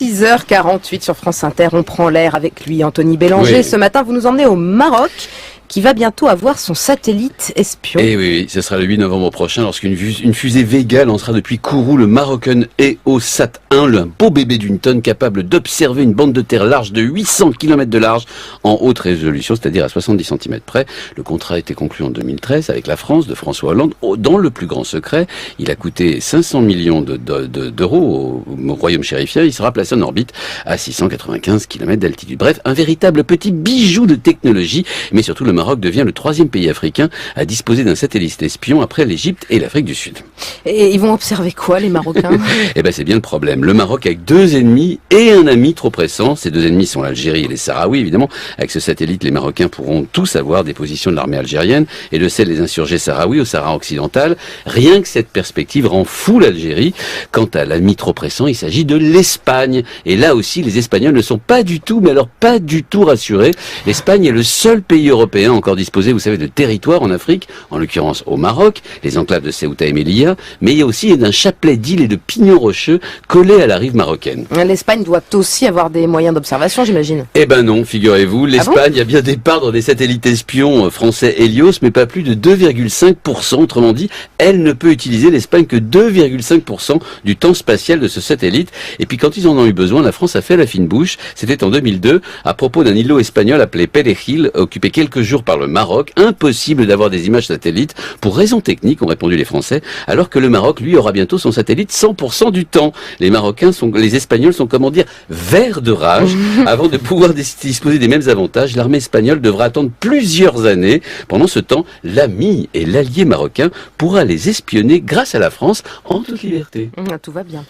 6h48 sur France Inter, on prend l'air avec lui, Anthony Bélanger. Oui. Ce matin, vous nous emmenez au Maroc, qui va bientôt avoir son satellite espion. Et oui, ce sera le 8 novembre prochain lorsqu'une fusée Vega lancera depuis Kourou le Marocain EOSat 1, un beau bébé d'une tonne capable d'observer une bande de terre large de 800 km de large en haute résolution, c'est-à-dire à 70 cm près. Le contrat a été conclu en 2013 avec la France de François Hollande dans le plus grand secret. Il a coûté 500 millions d'euros au royaume chérifien. Il sera placé en orbite à 695 km d'altitude. Bref, un véritable petit bijou de technologie, mais surtout le Maroc devient le 3e pays africain à disposer d'un satellite espion après l'Égypte et l'Afrique du Sud. Et ils vont observer quoi, les Marocains? Eh ben, c'est bien le problème. Le Maroc avec 2 ennemis et un ami trop pressant. Ces 2 ennemis sont l'Algérie et les Sahraouis, évidemment. Avec ce satellite, les Marocains pourront tous savoir des positions de l'armée algérienne et de celles des insurgés sahraouis au Sahara occidental. Rien que cette perspective rend fou l'Algérie. Quant à l'ami trop pressant, il s'agit de l'Espagne. Et là aussi, les Espagnols ne sont pas du tout, mais alors pas du tout rassurés. L'Espagne est le seul pays européen encore disposé, vous savez, de territoire en Afrique, en l'occurrence au Maroc, les enclaves de Ceuta et Melilla, mais il y a aussi d'un chapelet d'îles et de pignons rocheux collés à la rive marocaine. L'Espagne doit aussi avoir des moyens d'observation, j'imagine. Eh ben non, figurez-vous, l'Espagne a bien des parts dans des satellites espions français Helios, mais pas plus de 2,5%. Autrement dit, elle ne peut utiliser l'Espagne que 2,5% du temps spatial de ce satellite. Et puis quand ils en ont eu besoin, la France a fait la fine bouche. C'était en 2002, à propos d'un îlot espagnol appelé Perejil, occupé quelques jours par le Maroc. Impossible d'avoir des images satellites pour raisons techniques, ont répondu les Français, alors que le Maroc, lui, aura bientôt son satellite 100% du temps. Les Espagnols sont, comment dire, verts de rage. Avant de pouvoir disposer des mêmes avantages, l'armée espagnole devra attendre plusieurs années. Pendant ce temps, l'ami et l'allié marocain pourra les espionner grâce à la France en toute liberté. Tout va bien.